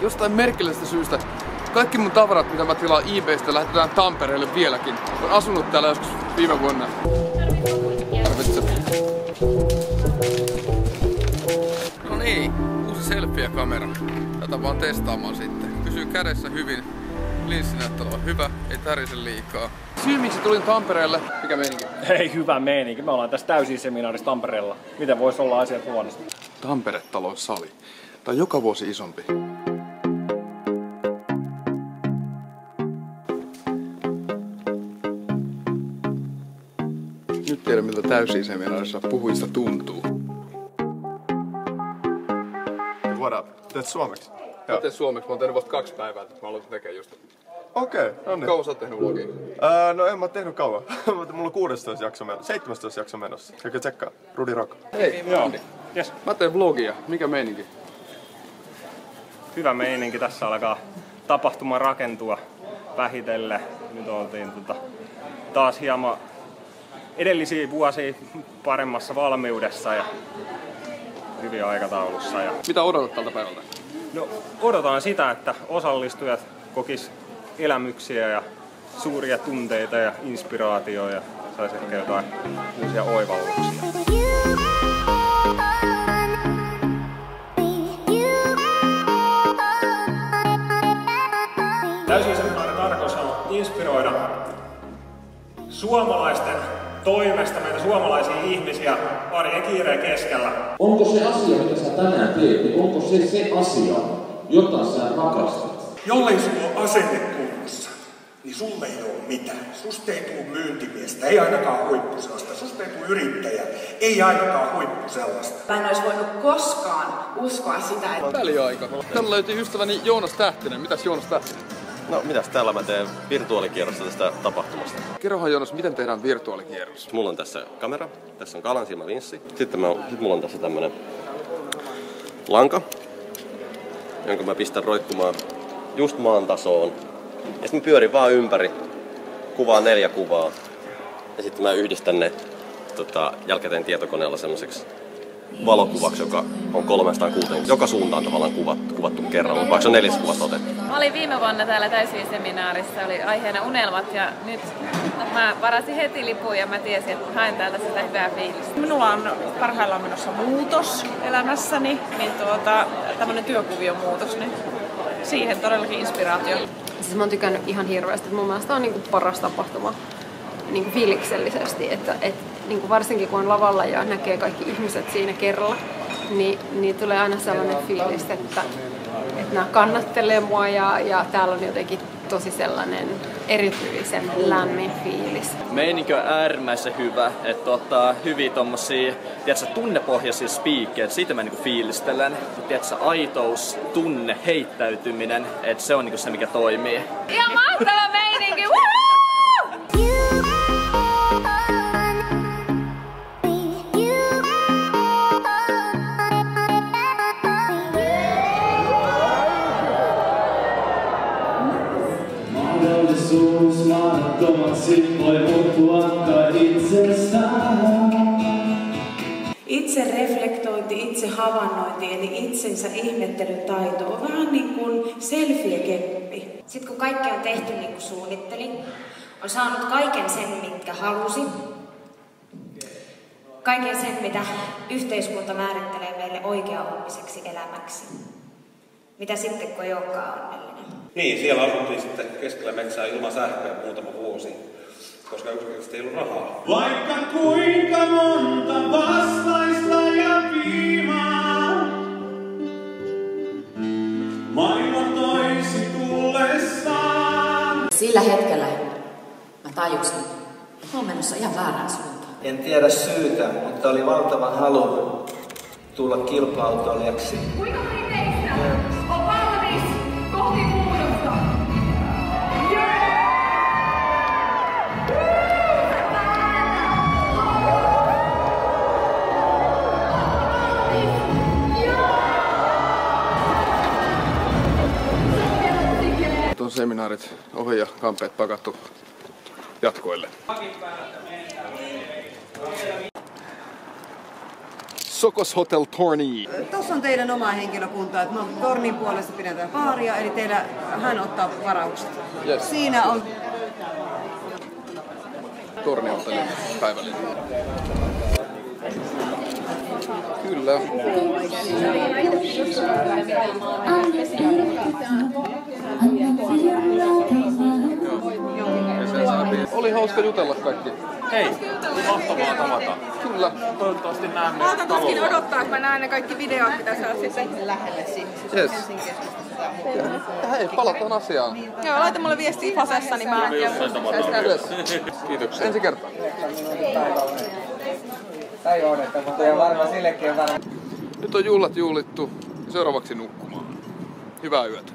Jostain merkillisestä syystä kaikki mun tavarat, mitä mä tilaan eBaystä, lähetetään Tampereelle vieläkin. Olen asunut täällä joskus viime vuonna. Tarvitset. No niin, uusi selfie-kamera. Tätä vaan testaamaan sitten. Pysyy kädessä hyvin. Linssinäyttely on hyvä, ei tärise liikaa. Syy miksi tulin Tampereelle, mikä meininki? Hei, hyvä meininki. Me ollaan tässä täysin seminaarissa Tampereella. Miten vois olla asiat huonosti? Tampere-talon sali. Tää on joka vuosi isompi. Nyt tiedän miltä täysin seminaarissa puhuista tuntuu. What up? Teet suomeksi? Mä teen suomeksi, mä oon tehnyt vasta 2 päivää, että mä aloitin tekemään just. Okei, no niin. Kauan sä oot tehnyt vlogia? No en mä tehnyt kauan. Mulla on 16 jakso menossa, 17 jakso menossa. Käykö tsekkaa? Rudi Rock. Hei, Joo. Yes. mä teen vlogia. Mikä meininki? Hyvä meininki. Tässä alkaa tapahtuma rakentua vähitellen. Nyt oltiin taas hieman edellisiä vuosia paremmassa valmiudessa ja hyvin aikataulussa. Ja... Mitä odotat tältä päivältä? No, odotan sitä, että osallistujat kokis elämyksiä ja suuria tunteita ja inspiraatioja ja saisi ehkä jotain uusia oivalluksia. Täysin seminaarin tarkoitus on inspiroida suomalaisten toimesta meitä suomalaisia ihmisiä arjen kiireen keskellä. Onko se asia, mitä sä tänään teet, niin onko se asia, jota sä rakastat? Jollei sulla ole asenne kunnossa, niin sulle ei ole mitään. Susta ei tule myyntimiestä, ei ainakaan huippusellaista. Susta ei tule yrittäjä, ei ainakaan huippusellaista. Mä en olisi voinut koskaan uskoa sitä, että... Väliaika. Täällä löytyy ystäväni Joonas Tähtinen. Mitäs Joonas Tähtinen? No mitäs täällä mä teen virtuaalikierrosta tästä tapahtumasta. Kerrohan Joonas, miten tehdään virtuaalikierros? Mulla on tässä kamera, tässä on kalansilmälinssi. Sitten mulla on tässä tämmönen lanka, jonka mä pistän roikkumaan just maan tasoon. Ja sitten mä pyörin vaan ympäri, kuvaan 4 kuvaa. Ja sitten mä yhdistän ne jälkikäteen tietokoneella semmoiseksi valokuvaksi, joka on 360. Joka suuntaan tavallaan kuvattu kerralla, vaikka se on 4 kuvasta otettu. Mä olin viime vuonna täällä täysin-seminaarissa, oli aiheena unelmat ja nyt mä varasin heti lipun ja mä tiesin, että haen täältä sitä hyvää fiilistä. Minulla on parhaillaan menossa muutos elämässäni, niin tämmönen työkuviomuutos, niin siihen todellakin inspiraatio. Siis mä oon tykännyt ihan hirveästi, mun mielestä on niinku paras tapahtuma niinku fiiliksellisesti, että niinku varsinkin kun on lavalla ja näkee kaikki ihmiset siinä kerralla, niin tulee aina sellainen fiilis, että nämä kannattelee mua ja täällä on jotenkin tosi sellainen erityisen lämmin fiilis. Meininki on äärimmäisen hyvä, että ottaa hyvin tommosia, tunnepohjaisia speakeja, siitä mä niinku fiilistelen. Aitous, tunne, heittäytyminen, että se on niinku se mikä toimii. Ihan mahtava meininki! Mahdollisuus mahdottomaksi voi muuttua itsestään. Itse reflektointi, itse havainnointi eli itsensä ihmettelytaito on vähän niin kuin selfie-keppi. Sitten kun kaikki on tehty niin kuin suunnittelin, on saanut kaiken sen, mitkä halusi. Kaiken sen, mitä yhteiskunta määrittelee meille oikea-oppiseksi elämäksi. Mitä sitten, kun ei olekaan onnellinen? Niin, siellä asuttiin sitten keskellä metsää ilman sähköä muutama vuosi, koska yksinkertaisesti ei ollut rahaa. Vaikka kuinka monta vastaista ja viimaa, maailma toisi tullessaan. Sillä hetkellä mä tajusin, että mä oon menossa ihan väärään suuntaan. En tiedä syytä, mutta oli valtava halu tulla kilpa-autoilijaksi. Kuinka moni teistä on valmis kohti muutosta? seminaarit ohi ja kampeet pakattu jatkoille. Sokos Hotel Torni. Tuossa on teidän oma henkilökunta, että Tornin puolesta pidetään baaria, eli hän ottaa varaukset. Yes. Siinä on Tornihotellin päivällinen. Kyllä. Oli hauska jutella kaikki. Hei, mahtavaa tavata. Kyllä. Toivottavasti näemme. Mä otan tuskin odottaa, että mä näen ne kaikki videot, mitä sä oot sitten lähelle siihen. Yes. Hei, palataan asiaan. Joo, laita mulle viestiä Fasessa, niin mä Yes. Kiitoksia. Ensi kertaa. Tai odottaa, mutta jo varmaan sillekin on varmaan. Nyt on juhlat juhlittu ja seuraavaksi nukkumaan. Hyvää yötä.